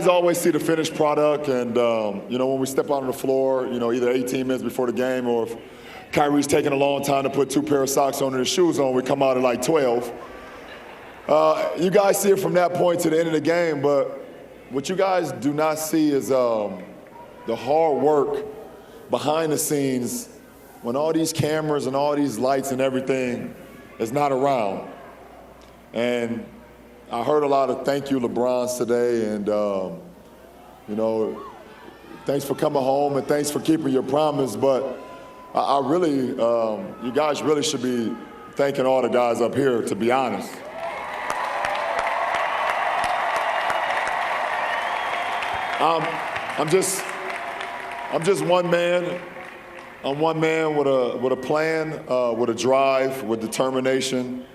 always see the finished product, and when we step out on the floor, either 18 minutes before the game, or if Kyrie's taking a long time to put 2 pair of socks on and his shoes on, we come out at like 12. You guys see it from that point to the end of the game, but what you guys do not see is the hard work behind the scenes when all these cameras and all these lights and everything is not around. And I heard a lot of thank you LeBrons today, and thanks for coming home and thanks for keeping your promise, but I really, you guys really should be thanking all the guys up here, to be honest. I'm just one man. I'm one man with a plan, with a drive, with determination,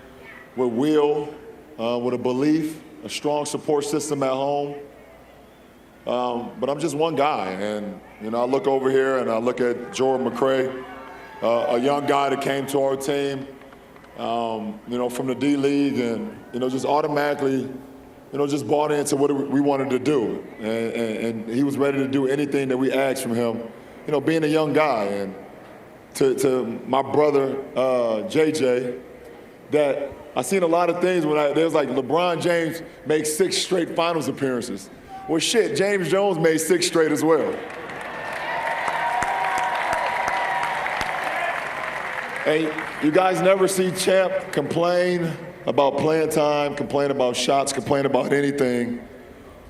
with will, with a belief, a strong support system at home. But I'm just one guy, and I look over here and I look at Jordan McRae, a young guy that came to our team, from the D League, and just automatically. Just bought into what we wanted to do. And he was ready to do anything that we asked from him, being a young guy. And to my brother, JJ, that I seen a lot of things when there was like LeBron James makes 6 straight finals appearances. Well, shit, James Jones made 6 straight as well. Hey, you guys never see Champ complain about playing time, complain about shots, complain about anything.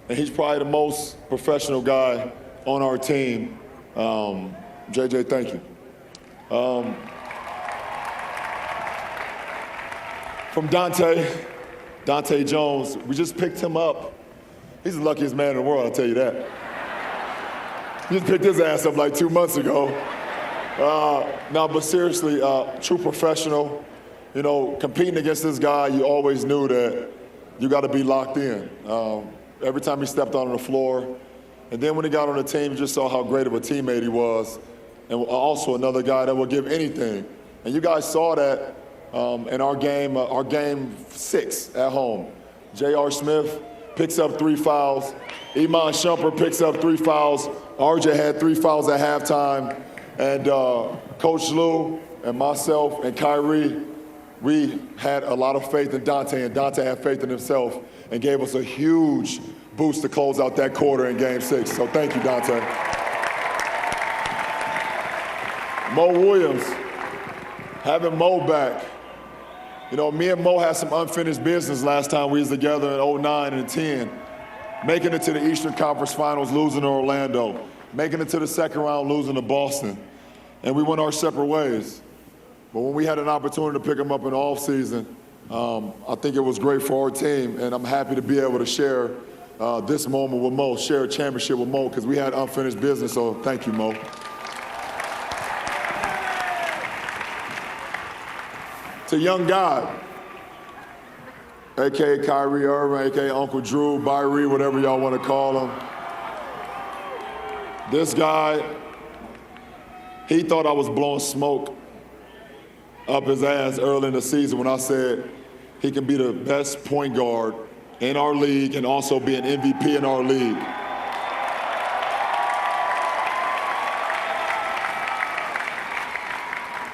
And he's probably the most professional guy on our team. JJ, thank you. From Dante Jones, we just picked him up. He's the luckiest man in the world, I'll tell you that. We just picked his ass up like 2 months ago. No, but seriously, true professional. Competing against this guy, you always knew that you got to be locked in. Every time he stepped out on the floor, And then when he got on the team, you just saw how great of a teammate he was, and also another guy that will give anything. And you guys saw that in our game 6 at home. J.R. Smith picks up 3 fouls. Iman Shumpert picks up 3 fouls. RJ had 3 fouls at halftime. And Coach Lou and myself and Kyrie, we had a lot of faith in Dante, and Dante had faith in himself and gave us a huge boost to close out that quarter in game 6. So thank you, Dante. Mo Williams, having Mo back. You know, me and Mo had some unfinished business last time we was together in 09 and 10. Making it to the Eastern Conference Finals, losing to Orlando. Making it to the second round, losing to Boston. And we went our separate ways. But when we had an opportunity to pick him up in the offseason, I think it was great for our team. And I'm happy to be able to share this moment with Mo, share a championship with Mo, because we had unfinished business, so thank you, Mo. To young God, a.k.a. Kyrie Irving, a.k.a. Uncle Drew, Byrie, whatever y'all want to call him. This guy, he thought I was blowing smoke up his ass early in the season when I said he can be the best point guard in our league and also be an MVP in our league.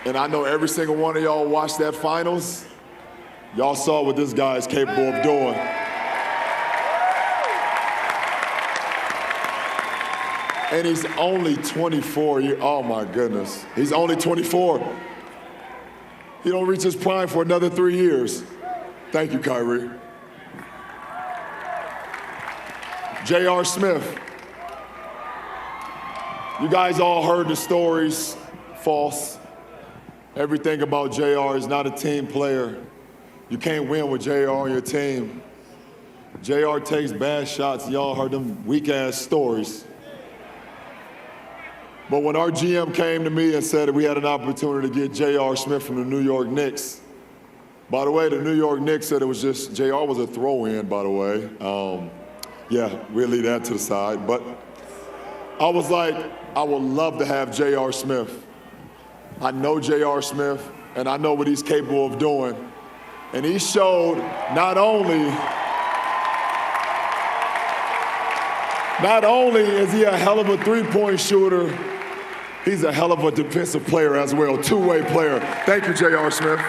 And I know every single one of y'all watched that finals. Y'all saw what this guy is capable of doing. And he's only 24 years, oh my goodness. He's only 24. He don't reach his prime for another 3 years. Thank you, Kyrie. J.R. Smith. You guys all heard the stories, false. Everything about J.R. is not a team player. You can't win with J.R. on your team. J.R. takes bad shots. Y'all heard them weak-ass stories. But when our GM came to me and said that we had an opportunity to get J.R. Smith from the New York Knicks, by the way, the New York Knicks said it was just, J.R. was a throw-in, by the way. Yeah, we'll leave that to the side. But I was like, I would love to have J.R. Smith. I know J.R. Smith, and I know what he's capable of doing. And he showed not only is he a hell of a three-point shooter, he's a hell of a defensive player as well, two-way player. Thank you, J.R. Smith.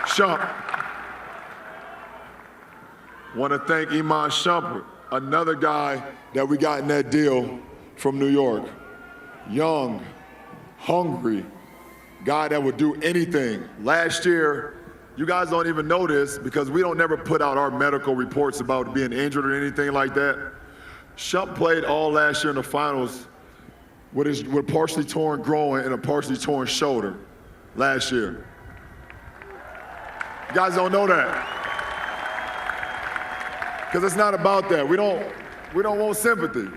Shump. Want to thank Iman Shumpert, another guy that we got in that deal from New York. Young, hungry, guy that would do anything. Last year, you guys don't even know this because we don't never put out our medical reports about being injured or anything like that. Shump played all last year in the finals with partially torn groin and a partially torn shoulder last year. You guys don't know that. Because it's not about that. We don't want sympathy.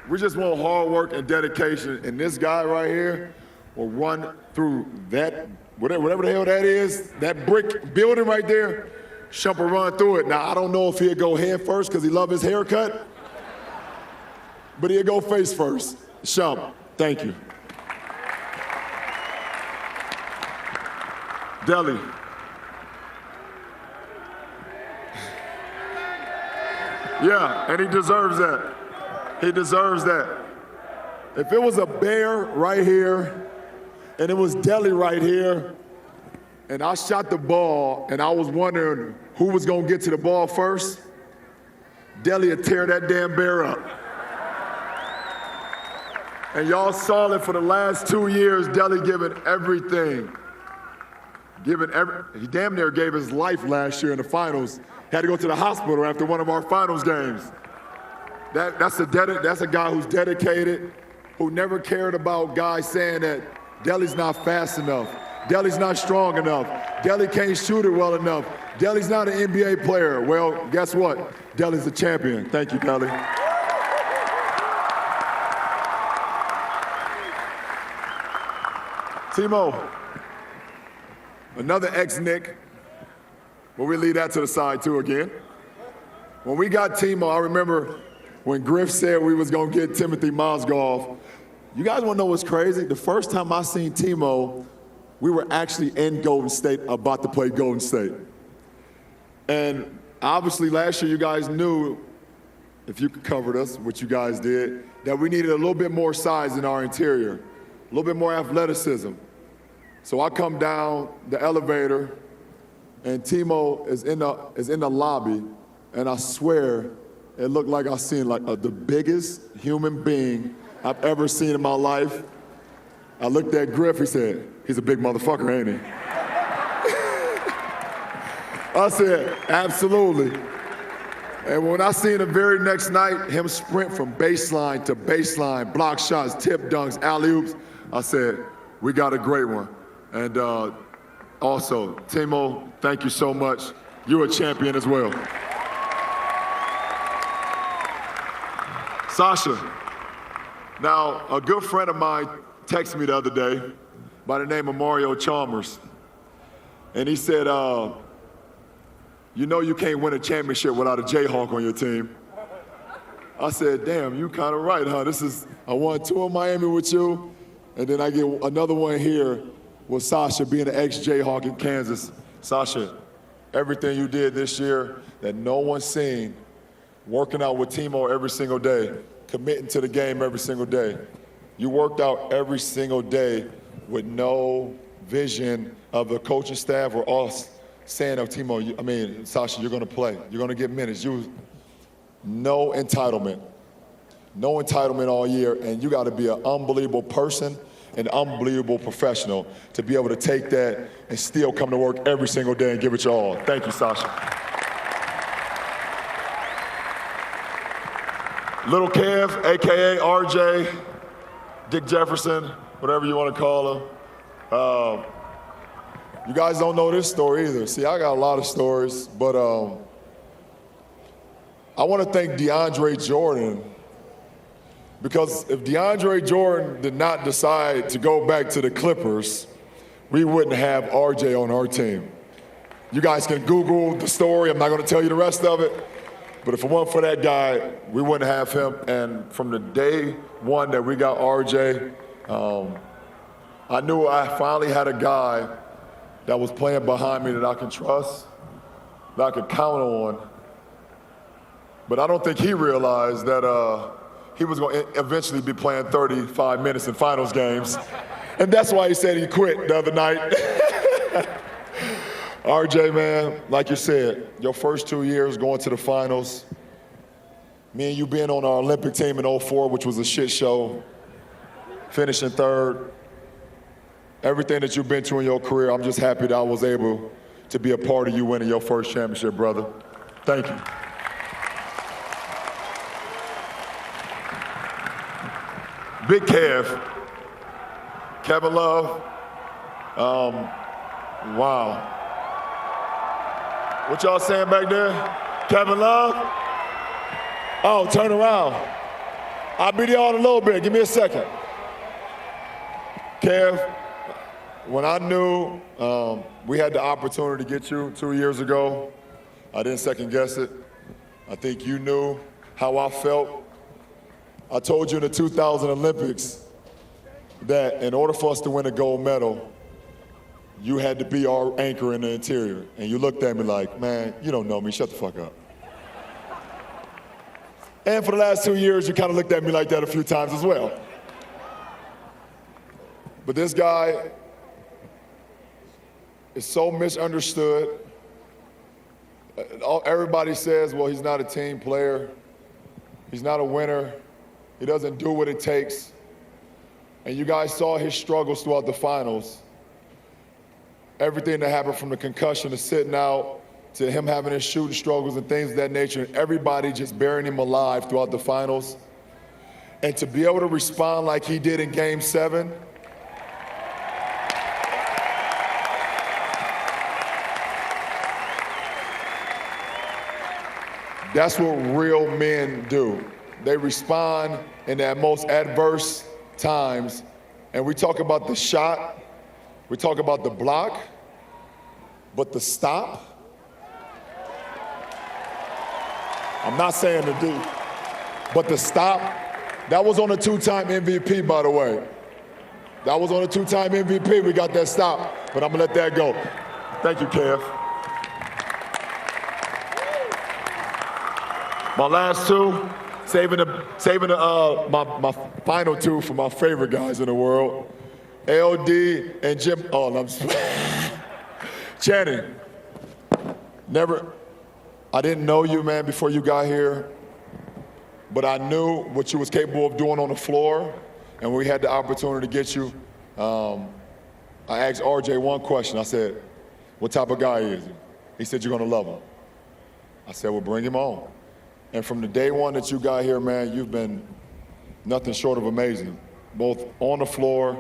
We just want hard work and dedication. And this guy right here will run through that, whatever the hell that is, that brick building right there. Shump will run through it. Now, I don't know if he'll go head first because he loves his haircut, but he'll go face first. Shump, thank you. Deli. Yeah, and he deserves that. He deserves that. If it was a bear right here, and it was Deli right here, and I shot the ball, and I was wondering who was gonna get to the ball first, Deli would tear that damn bear up. And y'all saw it for the last 2 years, Deli giving everything. He damn near gave his life last year in the finals. Had to go to the hospital after one of our finals games. That's a guy who's dedicated, who never cared about guys saying that Deli's not fast enough, Deli's not strong enough, Deli can't shoot it well enough, Deli's not an NBA player. Well, guess what? Deli's a champion. Thank you, Deli. Timo, another ex-Knick, but we leave that to the side too again. When we got Timo, I remember when Griff said we was gonna get Timothy Mozgov. You guys wanna know what's crazy? The first time I seen Timo, we were actually in Golden State, about to play Golden State. And obviously last year you guys knew, if you covered us, which you guys did, that we needed a little bit more size in our interior, a little bit more athleticism. So I come down the elevator and Timo is in the lobby, and I swear it looked like I seen the biggest human being I've ever seen in my life. I looked at Griff, he said, he's a big motherfucker, ain't he? I said, absolutely. And when I seen the very next night, him sprint from baseline to baseline, block shots, tip dunks, alley-oops, I said, we got a great one. And also, Timo, thank you so much. You're a champion as well. Sasha, now a good friend of mine texted me the other day by the name of Mario Chalmers. And he said, you know you can't win a championship without a Jayhawk on your team. I said, damn, you kind of right, huh? I won 2 in Miami with you, and then I get another one here with Sasha being an ex-Jayhawk in Kansas. Sasha, everything you did this year that no one's seen, working out with Timo every single day, committing to the game every single day. You worked out every single day with no vision of the coaching staff or us saying, oh, Timo, Sasha, you're gonna play. You're gonna get minutes. No entitlement all year, and you gotta be an unbelievable person, an unbelievable professional to be able to take that and still come to work every single day and give it your all. Thank you, Sasha. Little Kev, AKA RJ, Dick Jefferson, whatever you want to call him. You guys don't know this story either. See, I got a lot of stories, but I want to thank DeAndre Jordan, because if DeAndre Jordan did not decide to go back to the Clippers, we wouldn't have RJ on our team. You guys can Google the story. I'm not going to tell you the rest of it. But if it weren't for that guy, we wouldn't have him. And from the day one that we got RJ, I knew I finally had a guy that was playing behind me that I can trust, that I could count on. But I don't think he realized that he was going to eventually be playing 35 minutes in finals games. And that's why he said he quit the other night. RJ, man, like you said, your first 2 years going to the finals, me and you being on our Olympic team in 04, which was a shit show, finishing third, everything that you've been through in your career, I'm just happy that I was able to be a part of you winning your first championship, brother. Thank you. Big Kev, Kevin Love, wow. What y'all saying back there? Kevin Love? Oh, turn around. I'll be there in a little bit. Give me a second. Kev, when I knew we had the opportunity to get you 2 years ago, I didn't second guess it. I think you knew how I felt. I told you in the 2000 Olympics that in order for us to win a gold medal, you had to be our anchor in the interior. And you looked at me like, man, you don't know me, shut the fuck up. And for the last 2 years, you kind of looked at me like that a few times as well. But this guy is so misunderstood. Everybody says, well, he's not a team player. He's not a winner. He doesn't do what it takes. And you guys saw his struggles throughout the finals. Everything that happened from the concussion to sitting out to him having his shooting struggles and things of that nature, and everybody just burying him alive throughout the finals. And to be able to respond like he did in Game 7, that's what real men do. They respond in that most adverse times. And we talk about the shot, we talk about the block, but the stop, I'm not saying to do. But the stop, that was on a 2-time MVP, by the way. That was on a 2-time MVP. We got that stop, but I'm gonna let that go. Thank you, Kev. My last two, saving my final two for my favorite guys in the world, LD and Jim. Oh, I'm Channing. I didn't know you, man, before you got here, but I knew what you was capable of doing on the floor, and we had the opportunity to get you. I asked RJ one question. I said, what type of guy is he? He said, you're gonna love him. I said, well, bring him on. And from the day one that you got here, man, you've been nothing short of amazing, both on the floor,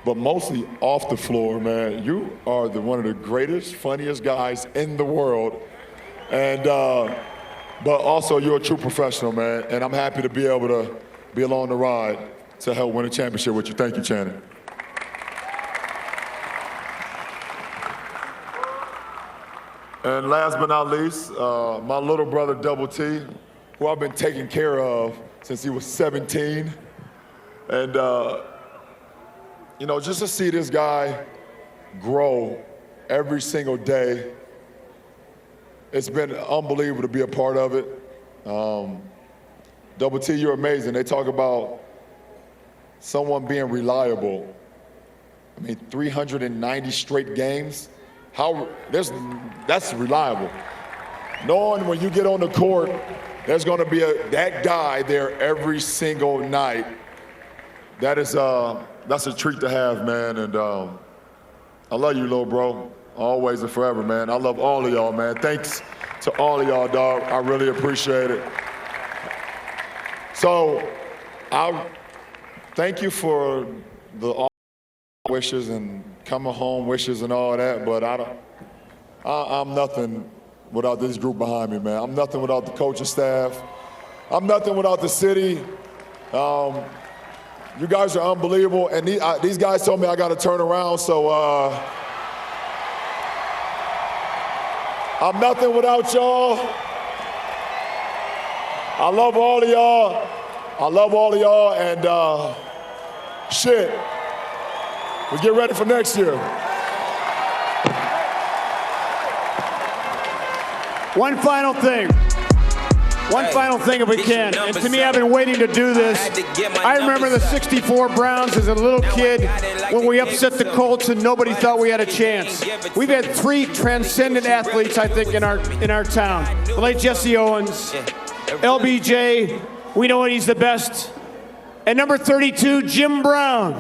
but mostly off the floor, man. You are one of the greatest, funniest guys in the world. And, but also you're a true professional, man. And I'm happy to be able to be along the ride to help win a championship with you. Thank you, Channing. And last but not least, my little brother, Double T, who I've been taking care of since he was 17. And, you know, just to see this guy grow every single day, it's been unbelievable to be a part of it. Double T, you're amazing. They talk about someone being reliable. I mean, 390 straight games. That's reliable. Knowing when you get on the court, there's going to be that guy there every single night. That's a treat to have, man. And I love you, little bro, always and forever, man. I love all of y'all, man. Thanks to all of y'all, dog. I really appreciate it. So I thank you for the wishes and coming home wishes and all that, but I'm nothing without this group behind me, man. I'm nothing without the coaching staff. I'm nothing without the city. You guys are unbelievable, and these guys told me I got to turn around, so I'm nothing without y'all. I love all of y'all. I love all of y'all, and shit. Let's get ready for next year. One final thing if we can. And to me, I've been waiting to do this. I remember the '64 Browns as a little kid when we upset the Colts and nobody thought we had a chance. We've had 3 transcendent athletes, I think, in our town. The late Jesse Owens, LBJ, we know he's the best, and number 32, Jim Brown.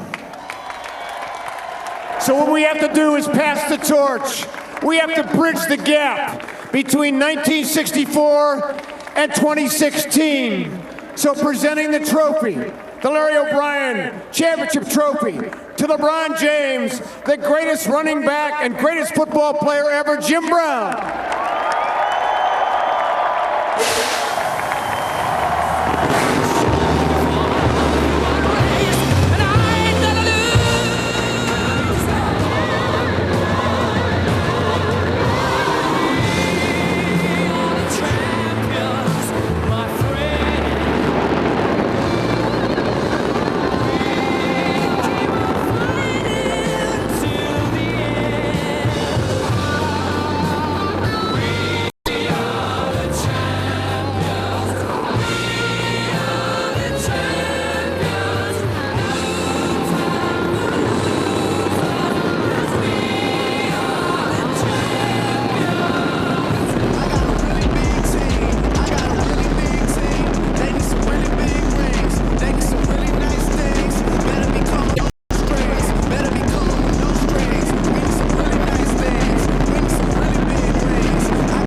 So what we have to do is pass the torch. We have to bridge the gap between 1964 and 2016. So presenting the trophy, the Larry O'Brien Championship Trophy, to LeBron James, the greatest running back and greatest football player ever, Jim Brown.